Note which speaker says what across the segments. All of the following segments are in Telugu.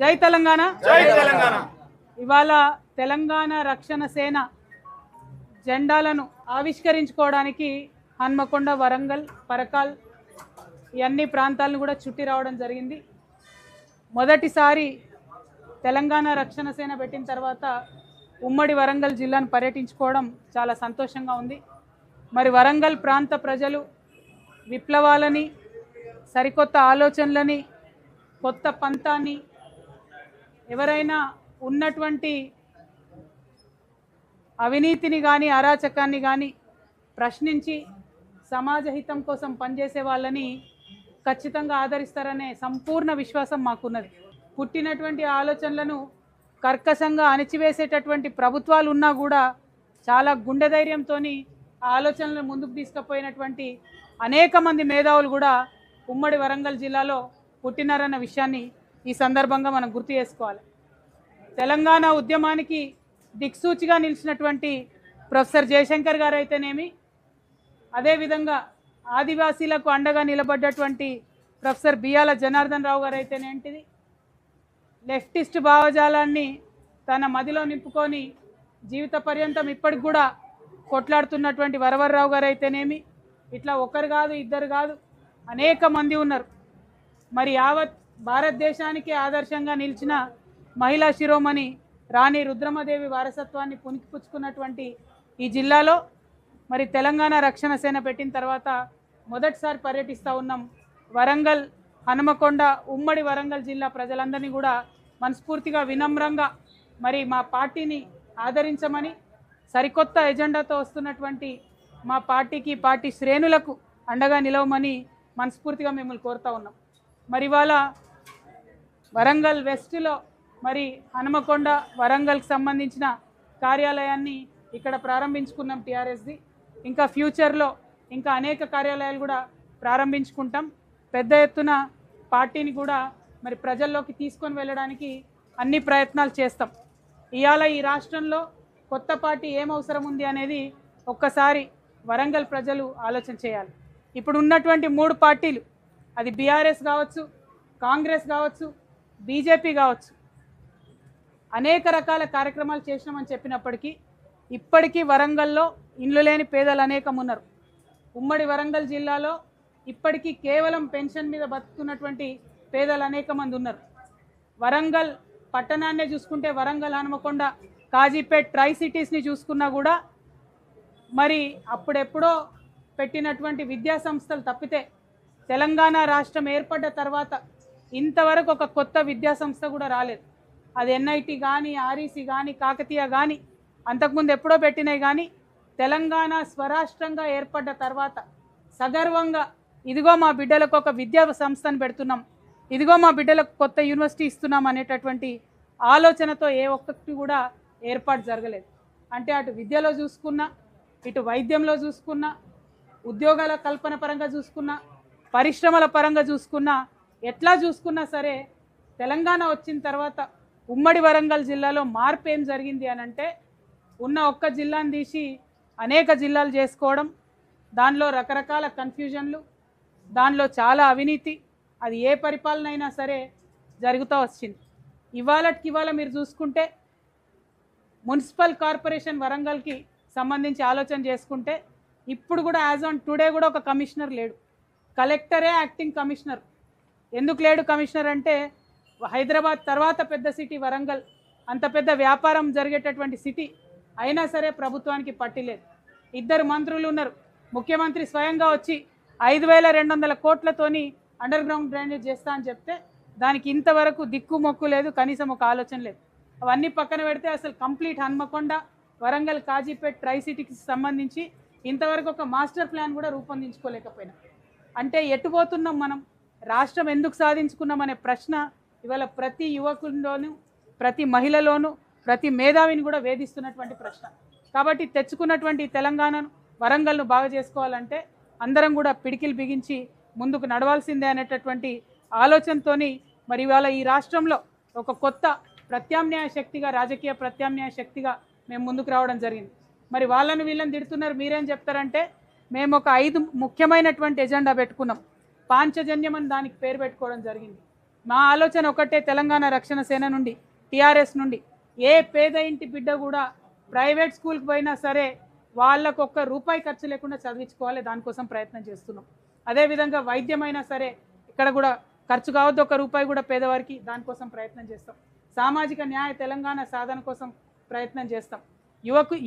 Speaker 1: జై తెలంగాణ
Speaker 2: జై తెలంగాణ
Speaker 1: ఇవాళ తెలంగాణ రక్షణ సేన జెండాలను ఆవిష్కరించుకోవడానికి హన్మకొండ, వరంగల్, పరకాల్ ఈ అన్ని ప్రాంతాలను కూడా చుట్టి రావడం జరిగింది. మొదటిసారి తెలంగాణ రక్షణ సేన పెట్టిన తర్వాత ఉమ్మడి వరంగల్ జిల్లాను పర్యటించుకోవడం చాలా సంతోషంగా ఉంది. మరి వరంగల్ ప్రాంత ప్రజలు విప్లవాలని, సరికొత్త ఆలోచనలని, కొత్త పంతాన్ని, ఎవరైనా ఉన్నటువంటి అవినీతిని కానీ అరాచకాన్ని కానీ ప్రశ్నించి సమాజ హితం కోసం పనిచేసే వాళ్ళని ఖచ్చితంగా ఆదరిస్తారనే సంపూర్ణ విశ్వాసం మాకున్నది. పుట్టినటువంటి ఆలోచనలను కర్కశంగా అణిచివేసేటటువంటి ప్రభుత్వాలు ఉన్నా కూడా చాలా గుండె ధైర్యంతో ఆ ఆలోచనలను ముందుకు తీసుకుపోయినటువంటి అనేక మంది మేధావులు కూడా ఉమ్మడి వరంగల్ జిల్లాలో పుట్టినారన్న విషయాన్ని ఈ సందర్భంగా మనం గుర్తు చేసుకోవాలి. తెలంగాణ ఉద్యమానికి దిక్సూచిగా నిలిచినటువంటి ప్రొఫెసర్ జయశంకర్ గారు అయితేనేమి, అదేవిధంగా ఆదివాసీలకు అండగా నిలబడ్డటువంటి ప్రొఫెసర్ బియ్యాల జనార్దన్ రావు గారు అయితేనేంటిది, లెఫ్టిస్ట్ భావజాలాన్ని తన మదిలో నింపుకొని జీవిత పర్యంతం ఇప్పటికి కూడా కొట్లాడుతున్నటువంటి వరవర్రావు గారు అయితేనేమి, ఇట్లా ఒకరు కాదు ఇద్దరు కాదు అనేక మంది ఉన్నారు. మరి యావత్ భారతదేశానికి ఆదర్శంగా నిలిచిన మహిళా శిరోమణి రాణి రుద్రమదేవి వారసత్వాన్ని పుణికిపుచ్చుకున్నటువంటి ఈ జిల్లాలో మరి తెలంగాణ రక్షణ సేన పెట్టిన తర్వాత మొదటిసారి పర్యటిస్తూ ఉన్నాం. వరంగల్, హనుమకొండ, ఉమ్మడి వరంగల్ జిల్లా ప్రజలందరినీ కూడా మనస్ఫూర్తిగా వినమ్రంగా మరి మా పార్టీని ఆదరించమని, సరికొత్త ఎజెండాతో వస్తున్నటువంటి మా పార్టీకి, పార్టీ శ్రేణులకు అండగా నిలవమని మనస్ఫూర్తిగా మిమ్మల్ని కోరుతూ ఉన్నాం. మరి ఇవాళ వరంగల్ వెస్ట్లో మరి హనుమకొండ, వరంగల్కి సంబంధించిన కార్యాలయాన్ని ఇక్కడ ప్రారంభించుకున్నాం టీఆర్ఎస్ది. ఇంకా ఫ్యూచర్లో ఇంకా అనేక కార్యాలయాలు కూడా ప్రారంభించుకుంటాం. పెద్ద ఎత్తున పార్టీని కూడా మరి ప్రజల్లోకి తీసుకొని వెళ్ళడానికి అన్ని ప్రయత్నాలు చేస్తాం. ఇవాళ ఈ రాష్ట్రంలో కొత్త పార్టీ ఏం అవసరం ఉంది అనేది ఒక్కసారి వరంగల్ ప్రజలు ఆలోచన చేయాలి. ఇప్పుడు ఉన్నటువంటి 3 పార్టీలు, అది బీఆర్ఎస్ కావచ్చు, కాంగ్రెస్ కావచ్చు, బీజేపీ కావచ్చు, అనేక రకాల కార్యక్రమాలు చేసినామని చెప్పినప్పటికీ ఇప్పటికీ వరంగల్లో ఇండ్లు లేని పేదలు అనేకం ఉన్నారు. ఉమ్మడి వరంగల్ జిల్లాలో ఇప్పటికీ కేవలం పెన్షన్ మీద బతుకుతున్నటువంటి పేదలు అనేక మంది ఉన్నారు. వరంగల్ పట్టణాన్నే చూసుకుంటే వరంగల్, హనుమకొండ, కాజీపేట్, ట్రై సిటీస్ని చూసుకున్నా కూడా మరి అప్పుడెప్పుడో పెట్టినటువంటి విద్యా సంస్థలు తప్పితే తెలంగాణ రాష్ట్రం ఏర్పడ్డ తర్వాత ఇంతవరకు ఒక కొత్త విద్యా సంస్థ కూడా రాలేదు. అది ఎన్ఐటి కానీ, ఆర్ఈసి కానీ, కాకతీయ కానీ అంతకుముందు ఎప్పుడో పెట్టినాయి. కానీ తెలంగాణ స్వరాష్ట్రంగా ఏర్పడ్డ తర్వాత సగర్వంగా ఇదిగో మా బిడ్డలకు ఒక విద్యా సంస్థను పెడుతున్నాం, ఇదిగో మా బిడ్డలకు కొత్త యూనివర్సిటీ ఇస్తున్నాం అనేటటువంటి ఆలోచనతో ఏ ఒక్కటి కూడా ఏర్పాటు జరగలేదు. అంటే అటు విద్యలో చూసుకున్నా, ఇటు వైద్యంలో చూసుకున్నా, ఉద్యోగాల కల్పన పరంగా చూసుకున్నా, పరిశ్రమల పరంగా చూసుకున్నా, ఎట్లా చూసుకున్నా సరే తెలంగాణ వచ్చిన తర్వాత ఉమ్మడి వరంగల్ జిల్లాలో మార్పు ఏం జరిగింది అని అంటే, ఉన్న ఒక్క జిల్లాను తీసి అనేక జిల్లాలు చేసుకోవడం, దానిలో రకరకాల కన్ఫ్యూజన్లు, దానిలో చాలా అవినీతి, అది ఏ పరిపాలన అయినా సరే జరుగుతూ వచ్చింది. ఇవాళ మీరు చూసుకుంటే మున్సిపల్ కార్పొరేషన్ వరంగల్కి సంబంధించి ఆలోచన చేసుకుంటే ఇప్పుడు కూడా యాజ్ ఆన్ టుడే కూడా ఒక కమిషనర్ లేడు. కలెక్టరే యాక్టింగ్ కమిషనర్. ఎందుకు లేడు కమిషనర్ అంటే, హైదరాబాద్ తర్వాత పెద్ద సిటీ వరంగల్, అంత పెద్ద వ్యాపారం జరిగేటటువంటి సిటీ అయినా సరే ప్రభుత్వానికి పట్టిలేదు. 2 మంత్రులు ఉన్నారు. ముఖ్యమంత్రి స్వయంగా వచ్చి 5200 కోట్లతోని అండర్ గ్రౌండ్ డ్రైనేజ్ చేస్తా అని చెప్తే దానికి ఇంతవరకు దిక్కు మొక్కు లేదు, కనీసం ఒక ఆలోచన లేదు. అవన్నీ పక్కన పెడితే అసలు కంప్లీట్ హన్మకొండ, వరంగల్, కాజీపేట్, ట్రై సిటీకి సంబంధించి ఇంతవరకు ఒక మాస్టర్ ప్లాన్ కూడా రూపొందించుకోలేకపోయినా. అంటే ఎటుపోతున్నాం మనం, రాష్ట్రం ఎందుకు సాధించుకున్నాం అనే ప్రశ్న ఇవాళ ప్రతి యువకుల్లోనూ, ప్రతి మహిళలోనూ, ప్రతి మేధావిని కూడా వేధిస్తున్నటువంటి ప్రశ్న. కాబట్టి తెచ్చుకున్నటువంటి తెలంగాణను, వరంగల్ను బాగా చేసుకోవాలంటే అందరం కూడా పిడికిలు బిగించి ముందుకు నడవాల్సిందే అనేటటువంటి ఆలోచనతోని మరి ఇవాళ ఈ రాష్ట్రంలో ఒక కొత్త ప్రత్యామ్నాయ శక్తిగా, రాజకీయ ప్రత్యామ్నాయ శక్తిగా మేము ముందుకు రావడం జరిగింది. మరి వాళ్ళని వీళ్ళని తిడుతున్నారు, మీరేం చెప్తారంటే మేము ఒక 5 ముఖ్యమైనటువంటి ఎజెండా పెట్టుకున్నాం. పాంచజన్యం అని దానికి పేరు పెట్టుకోవడం జరిగింది. మా ఆలోచన ఒకటే, తెలంగాణ రక్షణ సేన నుండి, టీఆర్ఎస్ నుండి ఏ పేద ఇంటి బిడ్డ కూడా ప్రైవేట్ స్కూల్కి పోయినా సరే వాళ్ళకు ఒక్క రూపాయి ఖర్చు లేకుండా చదివించుకోవాలి, దానికోసం ప్రయత్నం చేస్తున్నాం. అదేవిధంగా వైద్యమైనా సరే ఇక్కడ కూడా ఖర్చు కావద్దు, ఒక్క రూపాయి కూడా పేదవారికి, దానికోసం ప్రయత్నం చేస్తాం. సామాజిక న్యాయ తెలంగాణ సాధన కోసం ప్రయత్నం చేస్తాం.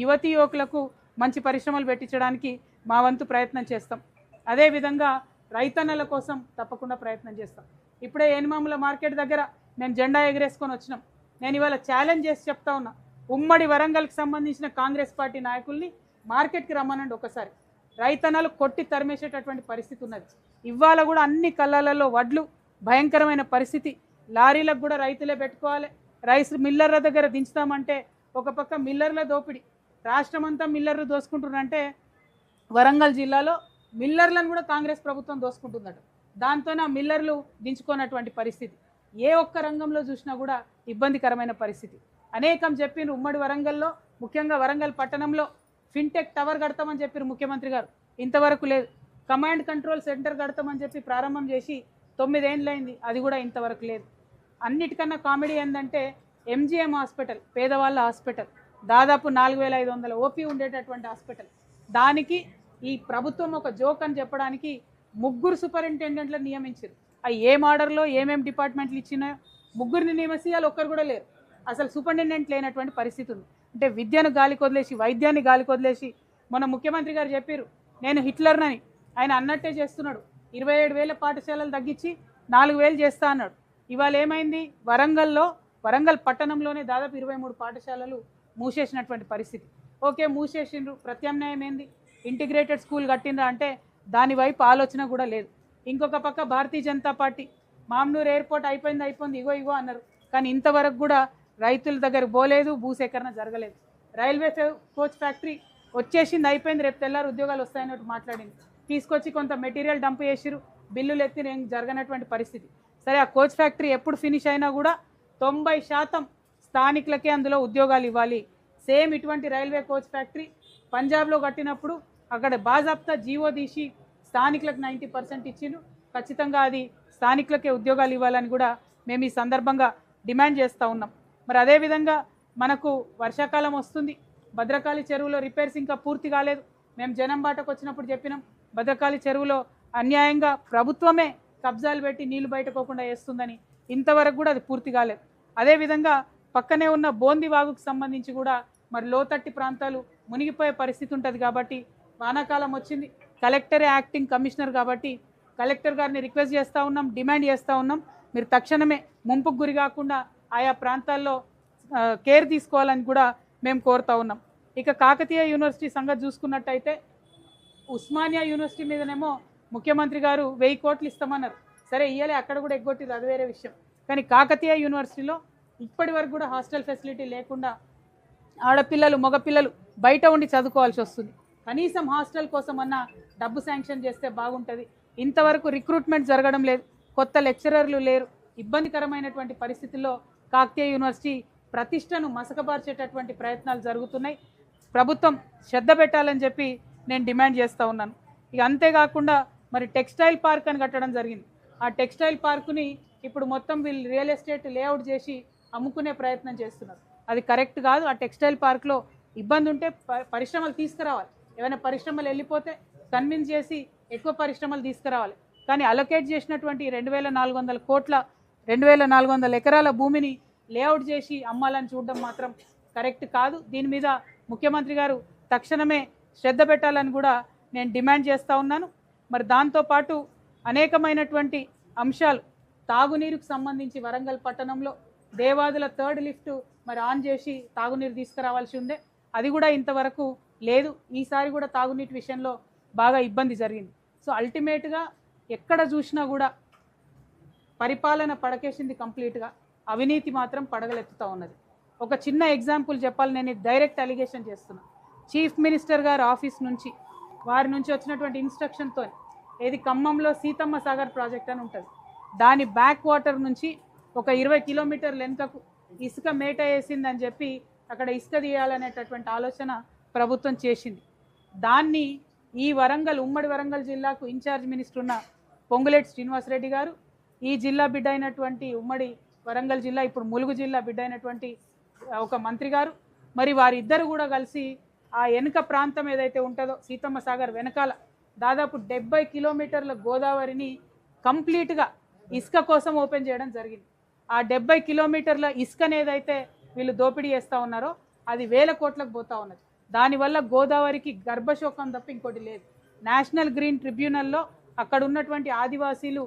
Speaker 1: యువతీ యువకులకు మంచి పరిశ్రమలు పెట్టించడానికి మా వంతు ప్రయత్నం చేస్తాం. అదేవిధంగా రైతన్నల కోసం తప్పకుండా ప్రయత్నం చేస్తాం. ఇప్పుడే ఏనుమాముల మార్కెట్ దగ్గర మేము జెండా ఎగరేసుకొని వచ్చినాం. నేను ఇవాళ ఛాలెంజ్ చేసి చెప్తా ఉన్నా, ఉమ్మడి వరంగల్కి సంబంధించిన కాంగ్రెస్ పార్టీ నాయకుల్ని మార్కెట్కి రమ్మనండి. ఒకసారి రైతన్నలు కొట్టి తరిమేసేటటువంటి పరిస్థితి ఉన్నది. ఇవాళ కూడా అన్ని కళ్ళలలో వడ్లు భయంకరమైన పరిస్థితి. లారీలకు కూడా రైతులే పెట్టుకోవాలి. రైస్ మిల్లర్ల దగ్గర దించుతామంటే ఒక పక్క మిల్లర్ల దోపిడీ, రాష్ట్రమంతా మిల్లర్లు దోసుకుంటున్నారంటే వరంగల్ జిల్లాలో మిల్లర్లను కూడా కాంగ్రెస్ ప్రభుత్వం దోసుకుంటుందట. దాంతోనే ఆ మిల్లర్లు దించుకున్నటువంటి పరిస్థితి. ఏ ఒక్క రంగంలో చూసినా కూడా ఇబ్బందికరమైన పరిస్థితి. అనేకం చెప్పిన ఉమ్మడి వరంగల్లో, ముఖ్యంగా వరంగల్ పట్టణంలో ఫిన్టెక్ టవర్ కడతామని చెప్పారు ముఖ్యమంత్రి గారు, ఇంతవరకు లేదు. కమాండ్ కంట్రోల్ సెంటర్ కడతామని చెప్పి ప్రారంభం చేసి 9 ఏళ్ళైంది, అది కూడా ఇంతవరకు లేదు. అన్నిటికన్నా కామెడీ ఏంటంటే ఎంజిఎం హాస్పిటల్, పేదవాళ్ళ హాస్పిటల్, దాదాపు 4500 ఓపీ ఉండేటటువంటి హాస్పిటల్, దానికి ఈ ప్రభుత్వం ఒక జోక్ అని చెప్పడానికి 3 సూపరింటెండెంట్లను నియమించారు. అవి ఏ ఆర్డర్లో ఏమేమి డిపార్ట్మెంట్లు ఇచ్చినాయో 3ని నియమిస్తే వాళ్ళు ఒక్కరు కూడా లేరు. అసలు సూపరింటెండెంట్ లేనటువంటి పరిస్థితి ఉంది. అంటే విద్యను గాలికి వదిలేసి, వైద్యాన్ని గాలికి వదిలేసి, మొన్న ముఖ్యమంత్రి గారు చెప్పారు నేను హిట్లర్నని, ఆయన అన్నట్టే చేస్తున్నాడు. 27,000 పాఠశాలలు తగ్గించి 4,000 చేస్తా అన్నాడు. ఇవాళ ఏమైంది, వరంగల్ పట్టణంలోనే దాదాపు 23 పాఠశాలలు మూసేసినటువంటి పరిస్థితి. ఓకే, మూసేసిండ్రు, ప్రత్యామ్నాయం ఏంది? ఇంటిగ్రేటెడ్ స్కూల్ కట్టిండ్రా అంటే దాని వైపు ఆలోచన కూడా లేదు. ఇంకొక పక్క భారతీయ జనతా పార్టీ మామ్నూరు ఎయిర్పోర్ట్ అయిపోయింది ఇగో అన్నారు, కానీ ఇంతవరకు కూడా రైతుల దగ్గర పోలేదు, భూసేకరణ జరగలేదు. రైల్వే కోచ్ ఫ్యాక్టరీ వచ్చేసింది, అయిపోయింది, రేపు తెల్లారు ఉద్యోగాలు వస్తాయన్నట్టు మాట్లాడింది. తీసుకొచ్చి కొంత మెటీరియల్ డంప్ చేసిరు, బిల్లులు ఎత్తి ఏం జరగనటువంటి పరిస్థితి. సరే, ఆ కోచ్ ఫ్యాక్టరీ ఎప్పుడు ఫినిష్ అయినా కూడా 90% స్థానికులకే అందులో ఉద్యోగాలు ఇవ్వాలి. సేమ్ ఇటువంటి రైల్వే కోచ్ ఫ్యాక్టరీ పంజాబ్లో కట్టినప్పుడు అక్కడ బాజాప్తా జీవో తీసి స్థానికులకు 90% ఇచ్చిండు. ఖచ్చితంగా అది స్థానికులకే ఉద్యోగాలు ఇవ్వాలని కూడా మేము ఈ సందర్భంగా డిమాండ్ చేస్తూ ఉన్నాం. మరి అదేవిధంగా మనకు వర్షాకాలం వస్తుంది, భద్రకాళి చెరువులో రిపేర్స్ ఇంకా పూర్తి కాలేదు. మేము జనం బాటకు వచ్చినప్పుడు చెప్పినాం, భద్రకాళి చెరువులో అన్యాయంగా ప్రభుత్వమే కబ్జాలు పెట్టి నీళ్లు బయటకోకుండా వేస్తుందని, ఇంతవరకు కూడా అది పూర్తి కాలేదు. అదేవిధంగా పక్కనే ఉన్న బోంది వాగుకు సంబంధించి కూడా మరి లోతట్టి ప్రాంతాలు మునిగిపోయే పరిస్థితి ఉంటుంది. కాబట్టి వానాకాలం వచ్చింది, కలెక్టరే యాక్టింగ్ కమిషనర్ కాబట్టి కలెక్టర్ గారిని రిక్వెస్ట్ చేస్తూ ఉన్నాం, డిమాండ్ చేస్తూ ఉన్నాం, మీరు తక్షణమే ముంపుకు గురి కాకుండా ఆయా ప్రాంతాల్లో కేర్ తీసుకోవాలని కూడా మేము కోరుతూ ఉన్నాం. ఇక కాకతీయ యూనివర్సిటీ సంగతి చూసుకున్నట్టయితే ఉస్మానియా యూనివర్సిటీ మీదనేమో ముఖ్యమంత్రి గారు 1000 కోట్లు ఇస్తామన్నారు. సరే, ఇయ్యాలి, అక్కడ కూడా ఎగ్గొట్టింది, అది వేరే విషయం. కానీ కాకతీయ యూనివర్సిటీలో ఇప్పటి వరకు కూడా హాస్టల్ ఫెసిలిటీ లేకుండా ఆడపిల్లలు మగపిల్లలు బయట ఉండి చదువుకోవాల్సి వస్తుంది. కనీసం హాస్టల్ కోసం అన్న డబ్బు శాంక్షన్ చేస్తే బాగుంటుంది. ఇంతవరకు రిక్రూట్మెంట్ జరగడం లేదు, కొత్త లెక్చరర్లు లేరు. ఇబ్బందికరమైనటువంటి పరిస్థితుల్లో కాకతీయ యూనివర్సిటీ ప్రతిష్టను మసకబార్చేటటువంటి ప్రయత్నాలు జరుగుతున్నాయి. ప్రభుత్వం శ్రద్ధ పెట్టాలని చెప్పి నేను డిమాండ్ చేస్తూ ఉన్నాను. ఇక అంతేకాకుండా మరి టెక్స్టైల్ పార్క్ అని కట్టడం జరిగింది. ఆ టెక్స్టైల్ పార్కుని ఇప్పుడు మొత్తం వీళ్ళు రియల్ ఎస్టేట్ లేఅవుట్ చేసి అమ్ముకునే ప్రయత్నం చేస్తున్నారు. అది కరెక్ట్ కాదు. ఆ టెక్స్టైల్ పార్క్లో ఇబ్బంది ఉంటే పరిశ్రమలు తీసుకురావాలి. ఏమైనా పరిశ్రమలు వెళ్ళిపోతే కన్విన్స్ చేసి ఎక్కువ పరిశ్రమలు తీసుకురావాలి. కానీ అలొకేట్ చేసినటువంటి 2,400 కోట్ల 2,400 ఎకరాల భూమిని లేఅవుట్ చేసి అమ్మాలని చూడడం మాత్రం కరెక్ట్ కాదు. దీని మీద ముఖ్యమంత్రి గారు తక్షణమే శ్రద్ధ పెట్టాలని కూడా నేను డిమాండ్ చేస్తూ ఉన్నాను. మరి దాంతోపాటు అనేకమైనటువంటి అంశాలు, తాగునీరుకు సంబంధించి వరంగల్ పట్టణంలో దేవాదుల 3rd లిఫ్ట్ మరి ఆన్ చేసి తాగునీరు తీసుకురావాల్సి ఉండే, అది కూడా ఇంతవరకు లేదు. ఈసారి కూడా తాగునీటి విషయంలో బాగా ఇబ్బంది జరిగింది. సో అల్టిమేట్గా ఎక్కడ చూసినా కూడా పరిపాలన పడకేసింది కంప్లీట్గా, అవినీతి మాత్రం పడగలెత్తుతూ ఉన్నది. ఒక చిన్న ఎగ్జాంపుల్ చెప్పాలి, నేను డైరెక్ట్ అలిగేషన్ చేస్తున్నా. చీఫ్ మినిస్టర్ గారి ఆఫీస్ నుంచి వారి నుంచి వచ్చినటువంటి ఇన్స్ట్రక్షన్తో ఏది ఖమ్మంలో సీతమ్మ సాగర్ ప్రాజెక్ట్ అని ఉంటుంది, దాని బ్యాక్ వాటర్ నుంచి ఒక 20 కిలోమీటర్ల వెనుకకు ఇసుక మేట వేసిందని చెప్పి అక్కడ ఇసుక తీయాలనేటటువంటి ఆలోచన ప్రభుత్వం చేసింది. దాన్ని ఈ ఉమ్మడి వరంగల్ జిల్లాకు ఇన్ఛార్జ్ మినిస్టర్ ఉన్న పొంగులేటి శ్రీనివాసరెడ్డి గారు, ఈ జిల్లా బిడ్డ అయినటువంటి ఉమ్మడి వరంగల్ జిల్లా ఇప్పుడు ములుగు జిల్లా బిడ్డ అయినటువంటి ఒక మంత్రి గారు మరి వారిద్దరు కూడా కలిసి ఆ వెనుక ప్రాంతం ఏదైతే ఉంటుందో సీతమ్మ సాగర్ వెనకాల దాదాపు 70 కిలోమీటర్ల గోదావరిని కంప్లీట్గా ఇసుక కోసం ఓపెన్ చేయడం జరిగింది. ఆ 70 కిలోమీటర్ల ఇసుకని ఏదైతే వీళ్ళు దోపిడీ చేస్తూ ఉన్నారో అది వేల కోట్లకు పోతా ఉన్నది. దానివల్ల గోదావరికి గర్భశోకం తప్ప ఇంకోటి లేదు. నేషనల్ గ్రీన్ ట్రిబ్యునల్లో అక్కడ ఉన్నటువంటి ఆదివాసీలు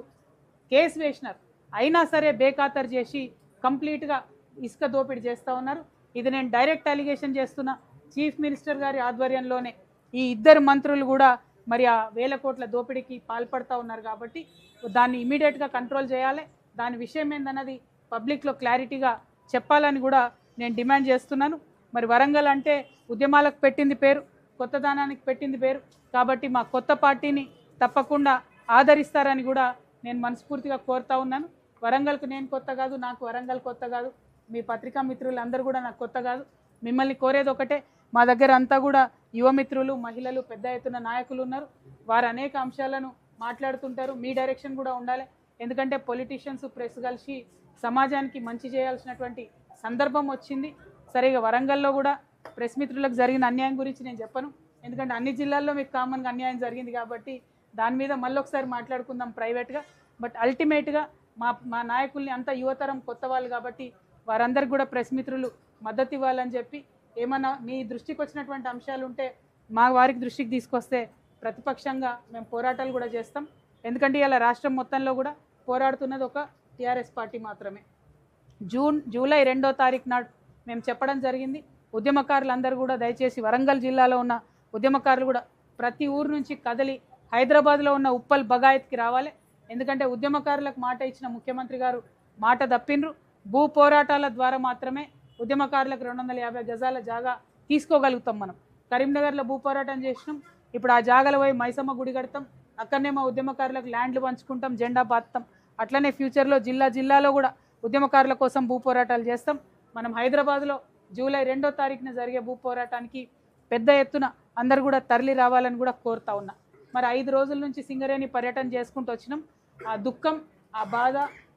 Speaker 1: కేసు వేసినారు, అయినా సరే బేఖాతరు చేసి కంప్లీట్గా ఇసుక దోపిడీ చేస్తూ ఉన్నారు. ఇది నేను డైరెక్ట్ అలిగేషన్ చేస్తున్నా. చీఫ్ మినిస్టర్ గారి ఆధ్వర్యంలోనే ఈ ఇద్దరు మంత్రులు కూడా మరి ఆ వేల కోట్ల దోపిడీకి పాల్పడుతూ ఉన్నారు. కాబట్టి దాన్ని ఇమీడియట్గా కంట్రోల్ చేయాలి. దాని విషయం ఏందన్నది పబ్లిక్లో క్లారిటీగా చెప్పాలని కూడా నేను డిమాండ్ చేస్తున్నాను. మరి వరంగల్ అంటే ఉద్యమాలకు పెట్టింది పేరు, కొత్తదనానికి పెట్టింది పేరు. కాబట్టి మా కొత్త పార్టీని తప్పకుండా ఆదరిస్తారని కూడా నేను మనస్ఫూర్తిగా కోరుతా ఉన్నాను. వరంగల్కు నేను కొత్త కాదు, నాకు వరంగల్ కొత్త కాదు, మీ పత్రికా మిత్రులందరూ కూడా నాకు కొత్త కాదు. మిమ్మల్ని కోరేది ఒకటే, మా దగ్గర అంతా కూడా యువమిత్రులు, మహిళలు, పెద్ద ఎత్తున నాయకులు ఉన్నారు. వారు అనేక అంశాలను మాట్లాడుతుంటారు. మీ డైరెక్షన్ కూడా ఉండాలి. ఎందుకంటే పొలిటీషియన్స్, ప్రెస్ కలిసి సమాజానికి మంచి చేయాల్సినటువంటి సందర్భం వచ్చింది. సరిగా వరంగల్లో కూడా ప్రెస్ మిత్రులకు జరిగిన అన్యాయం గురించి నేను చెప్పను, ఎందుకంటే అన్ని జిల్లాల్లో మీకు కామన్గా అన్యాయం జరిగింది. కాబట్టి దాని మీద మళ్ళొకసారి మాట్లాడుకుందాం ప్రైవేట్గా. బట్ అల్టిమేట్గా మా నాయకుల్ని అంతా యువతరం కొత్త వాళ్ళు కాబట్టి వారందరికీ కూడా ప్రెస్ మిత్రులు మద్దతు ఇవ్వాలని చెప్పి, ఏమన్నా మీ దృష్టికి వచ్చినటువంటి అంశాలు ఉంటే మా వారికి దృష్టికి తీసుకొస్తే ప్రతిపక్షంగా మేము పోరాటాలు కూడా చేస్తాం. ఎందుకంటే ఇలా రాష్ట్రం మొత్తంలో కూడా పోరాడుతున్నది ఒక టీఆర్ఎస్ పార్టీ మాత్రమే. జూలై 2వ తారీఖు నాడు మేము చెప్పడం జరిగింది, ఉద్యమకారులందరూ కూడా దయచేసి వరంగల్ జిల్లాలో ఉన్న ఉద్యమకారులు కూడా ప్రతి ఊరు నుంచి కదిలి హైదరాబాద్లో ఉన్న ఉప్పల్ బగాయత్కి రావాలి. ఎందుకంటే ఉద్యమకారులకు మాట ఇచ్చిన ముఖ్యమంత్రి గారు మాట తప్పినరు. భూ పోరాటాల ద్వారా మాత్రమే ఉద్యమకారులకు 250 గజాల జాగా తీసుకోగలుగుతాం. మనం కరీంనగర్లో భూ పోరాటం చేసినాం, ఇప్పుడు ఆ జాగాల పోయి మైసమ్మ గుడి కడతాం, అక్కడనే మా ఉద్యమకారులకు ల్యాండ్లు పంచుకుంటాం, జెండా పాతాం. అట్లనే ఫ్యూచర్లో జిల్లాలో కూడా ఉద్యమకారుల కోసం భూ పోరాటాలు చేస్తాం. మనం హైదరాబాద్లో జూలై 2వ తారీఖున జరిగే భూ పోరాటానికి పెద్ద ఎత్తున అందరు కూడా తరలి రావాలని కూడా కోరుతా ఉన్నా. మరి 5 రోజుల నుంచి సింగరేణి పర్యటన చేసుకుంటూ వచ్చినాం. ఆ దుఃఖం, ఆ బాధ,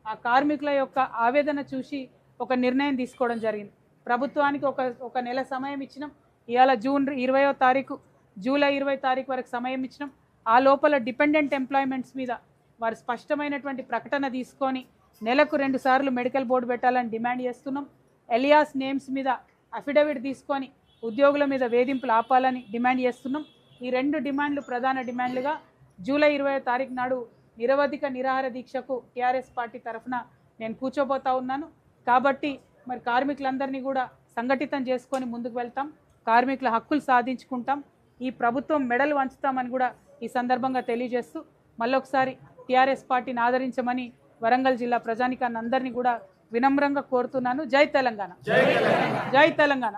Speaker 1: ఆ కార్మికుల యొక్క ఆవేదన చూసి ఒక నిర్ణయం తీసుకోవడం జరిగింది. ప్రభుత్వానికి ఒక నెల సమయం ఇచ్చినాం. ఇవాళ జూన్ 20వ తారీఖు, జూలై 20 తారీఖు వరకు సమయం ఇచ్చినాం. ఆ లోపల డిపెండెంట్ ఎంప్లాయ్మెంట్స్ మీద వారు స్పష్టమైనటువంటి ప్రకటన తీసుకొని నెలకు 2 సార్లు మెడికల్ బోర్డు పెట్టాలని డిమాండ్ చేస్తున్నాం. ఎలియాస్ నేమ్స్ మీద అఫిడవిట్ తీసుకొని ఉద్యోగుల మీద వేధింపులు ఆపాలని డిమాండ్ చేస్తున్నాం. ఈ 2 డిమాండ్లు ప్రధాన డిమాండ్లుగా జూలై 20వ తారీఖు నాడు నిరవధిక నిరాహార దీక్షకు టీఆర్ఎస్ పార్టీ తరఫున నేను కూర్చోబోతా ఉన్నాను. కాబట్టి మరి కార్మికులందరినీ కూడా సంఘటితం చేసుకొని ముందుకు వెళ్తాం, కార్మికుల హక్కులు సాధించుకుంటాం, ఈ ప్రభుత్వం మెడలు వంచుతామని కూడా ఈ సందర్భంగా తెలియజేస్తూ మళ్ళొకసారి టీఆర్ఎస్ పార్టీని ఆదరించమని వరంగల్ జిల్లా ప్రజానికాన్ని అందరినీ కూడా వినమ్రంగా కోరుతున్నాను. జై తెలంగాణ, జై తెలంగాణ.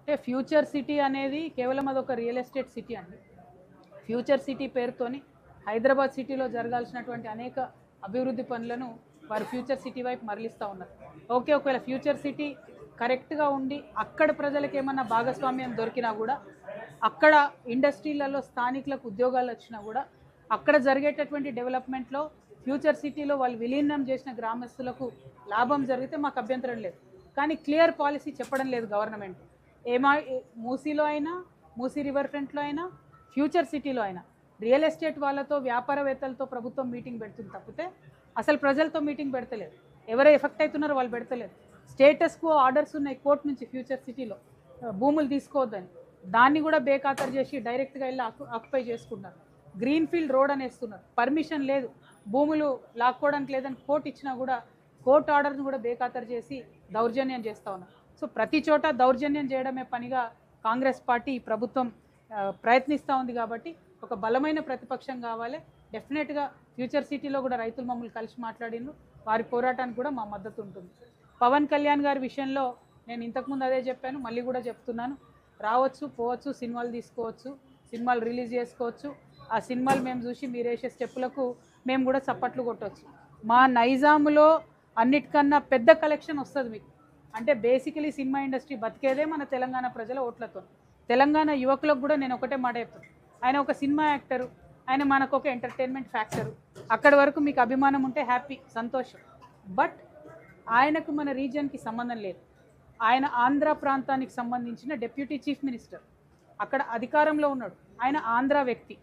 Speaker 1: అంటే ఫ్యూచర్ సిటీ అనేది కేవలం అదొక రియల్ ఎస్టేట్ సిటీ అండి. ఫ్యూచర్ సిటీ పేరుతోని హైదరాబాద్ సిటీలో జరగాల్సినటువంటి అనేక అభివృద్ధి పనులను వారు ఫ్యూచర్ సిటీ వైపు మరలిస్తూ ఉన్నారు. ఓకే, ఒకవేళ ఫ్యూచర్ సిటీ కరెక్ట్గా ఉండి అక్కడ ప్రజలకు ఏమన్నా భాగస్వామ్యం దొరికినా కూడా, అక్కడ ఇండస్ట్రీలలో స్థానికులకు ఉద్యోగాలు వచ్చినా కూడా, అక్కడ జరిగేటటువంటి డెవలప్మెంట్లో ఫ్యూచర్ సిటీలో వాళ్ళు విలీనం చేసిన గ్రామస్తులకు లాభం జరిగితే మాకు అభ్యంతరం లేదు. కానీ క్లియర్ పాలసీ చెప్పడం లేదు గవర్నమెంట్. మూసీలో అయినా, మూసీ రివర్ ఫ్రంట్లో అయినా, ఫ్యూచర్ సిటీలో అయినా రియల్ ఎస్టేట్ వాళ్ళతో, వ్యాపారవేత్తలతో ప్రభుత్వం మీటింగ్ పెడుతుంది తప్పితే అసలు ప్రజలతో మీటింగ్ పెడతలేదు. ఎవరో ఎఫెక్ట్ అవుతున్నారో వాళ్ళు పెడతలేదు. స్టేటస్ కో ఆర్డర్స్ ఉన్నాయి కోర్టు నుంచి ఫ్యూచర్ సిటీలో భూములు తీసుకోవద్దని, దాన్ని కూడా బేఖాతరు చేసి డైరెక్ట్గా వెళ్ళి ఆక్యుపై చేసుకుంటున్నారు. గ్రీన్ ఫీల్డ్ రోడ్ అనేస్తున్నారు, పర్మిషన్ లేదు, భూములు లాక్కోవడానికి లేదని కోర్టు ఇచ్చినా కూడా కోర్టు ఆర్డర్ని కూడా బేఖాతరు చేసి దౌర్జన్యం చేస్తూ ఉన్నారు. సో ప్రతి చోట దౌర్జన్యం చేయడమే పనిగా కాంగ్రెస్ పార్టీ ప్రభుత్వం ప్రయత్నిస్తూ ఉంది. కాబట్టి ఒక బలమైన ప్రతిపక్షం కావాలి. డెఫినెట్గా ఫ్యూచర్ సిటీలో కూడా రైతులు మమ్మల్ని కలిసి మాట్లాడినారు, వారి పోరాటానికి కూడా మా మద్దతు ఉంటుంది. పవన్ కళ్యాణ్ గారి విషయంలో నేను ఇంతకుముందు అదే చెప్పాను, మళ్ళీ కూడా చెప్తున్నాను. రావచ్చు, పోవచ్చు, సినిమాలు తీసుకోవచ్చు, సినిమాలు రిలీజ్ చేసుకోవచ్చు. ఆ సినిమాలు మేము చూసి మీరు వేసే స్టెప్పులకు మేము కూడా చప్పట్లు కొట్టవచ్చు. మా నైజాములో అన్నిటికన్నా పెద్ద కలెక్షన్ వస్తుంది మీకు. అంటే బేసికలీ సినిమా ఇండస్ట్రీ బతికేదే మన తెలంగాణ ప్రజల ఓట్లతో. తెలంగాణ యువకులకు కూడా నేను ఒకటే మాట చెప్తాను, ఆయన ఒక సినిమా యాక్టరు, ఆయన మనకు ఒక ఎంటర్టైన్మెంట్ ఫ్యాక్టరు. అక్కడి వరకు మీకు అభిమానం ఉంటే హ్యాపీ, సంతోషం. బట్ ఆయనకు మన రీజియన్కి సంబంధం లేదు. ఆయన ఆంధ్ర ప్రాంతానికి సంబంధించిన డిప్యూటీ చీఫ్ మినిస్టర్, అక్కడ అధికారంలో ఉన్నాడు. ఆయన ఆంధ్ర వ్యక్తి.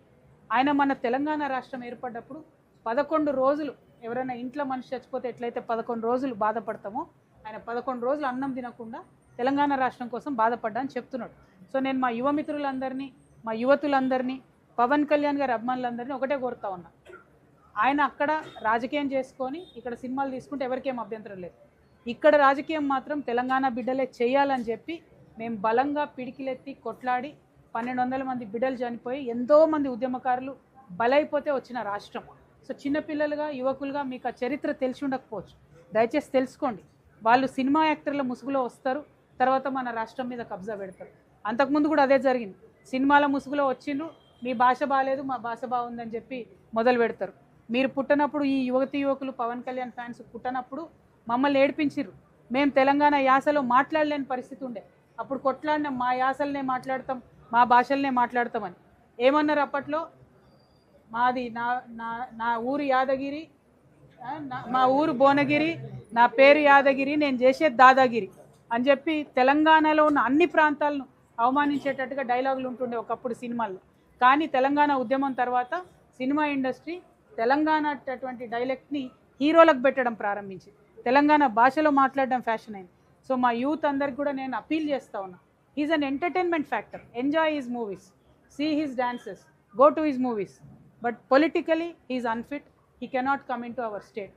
Speaker 1: ఆయన మన తెలంగాణ రాష్ట్రం ఏర్పడ్డప్పుడు 11 రోజులు, ఎవరైనా ఇంట్లో మనిషి చచ్చిపోతే ఎట్లయితే 11 రోజులు బాధపడతామో, ఆయన 11 రోజులు అన్నం తినకుండా తెలంగాణ రాష్ట్రం కోసం బాధపడ్డా అని చెప్తున్నాడు. సో నేను మా యువ మిత్రులందరినీ, మా యువతులందరినీ, పవన్ కళ్యాణ్ గారి అభిమానులందరినీ ఒకటే కోరుతా ఉన్నా, ఆయన అక్కడ రాజకీయం చేసుకొని ఇక్కడ సినిమాలు తీసుకుంటే ఎవరికేం అభ్యంతరం లేదు. ఇక్కడ రాజకీయం మాత్రం తెలంగాణ బిడ్డలే చేయాలని చెప్పి మేము బలంగా పిడికిలెత్తి కొట్లాడి 1200 మంది బిడ్డలు చనిపోయి ఎంతోమంది ఉద్యమకారులు బలైపోతే వచ్చిన రాష్ట్రం. సో చిన్నపిల్లలుగా, యువకులుగా మీకు ఆ చరిత్ర తెలిసి ఉండకపోవచ్చు, దయచేసి తెలుసుకోండి. వాళ్ళు సినిమా యాక్టర్ల ముసుగులో వస్తారు, తర్వాత మన రాష్ట్రం మీద కబ్జా పెడతారు. అంతకుముందు కూడా అదే జరిగింది. సినిమాల ముసుగులో వచ్చిండ్రు, మీ భాష బాగాలేదు, మా భాష బాగుందని చెప్పి మొదలు పెడతారు. మీరు పుట్టినప్పుడు, ఈ యువకులు పవన్ కళ్యాణ్ ఫ్యాన్స్ పుట్టినప్పుడు మమ్మల్ని ఏడిపించిర్రు. మేము తెలంగాణ యాసలో మాట్లాడలేని పరిస్థితి ఉండే. అప్పుడు కొట్లాడిన మా యాసలనే మాట్లాడతాం, మా భాషలనే మాట్లాడతామని ఏమన్నారు అప్పట్లో. మాది నా ఊరు యాదగిరి, మా ఊరు భువనగిరి, నా పేరు యాదగిరి, నేను చేసేది దాదాగిరి అని చెప్పి తెలంగాణలో ఉన్న అన్ని ప్రాంతాలను అవమానించేటట్టుగా డైలాగులు ఉంటుండే ఒకప్పుడు సినిమాల్లో. కానీ తెలంగాణ ఉద్యమం తర్వాత సినిమా ఇండస్ట్రీ తెలంగాణ అటువంటి డైలెక్ట్ని హీరోలకు పెట్టడం ప్రారంభించి తెలంగాణ భాషలో మాట్లాడడం ఫ్యాషన్ అయింది. సో మా యూత్ అందరికి కూడా నేను అపీల్ చేస్తా ఉన్నా, he's an entertainment factor, enjoy his movies, see his dances, go to his movies, but politically he's unfit, he cannot come into our state.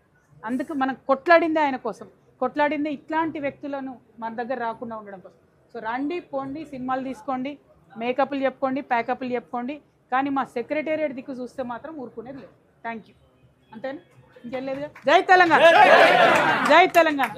Speaker 1: అందుకు మనం కొట్లాడిందే ఆయన కోసం, కొట్లాడిందే ఇట్లాంటి వ్యక్తులను మన దగ్గర రాకుండా ఉండడం కోసం. సో రండి, పోండి, సినిమాలు తీసుకోండి, మేకప్లు చెప్పుకోండి, ప్యాకప్లు చెప్పుకోండి, కానీ మా సెక్రటేరియట్ దిక్కు చూస్తే మాత్రం ఊరుకునేది లేదు. Thank you. అంతేనా, ఇంకేం లేదుగా. జై తెలంగాణ, జై తెలంగాణ.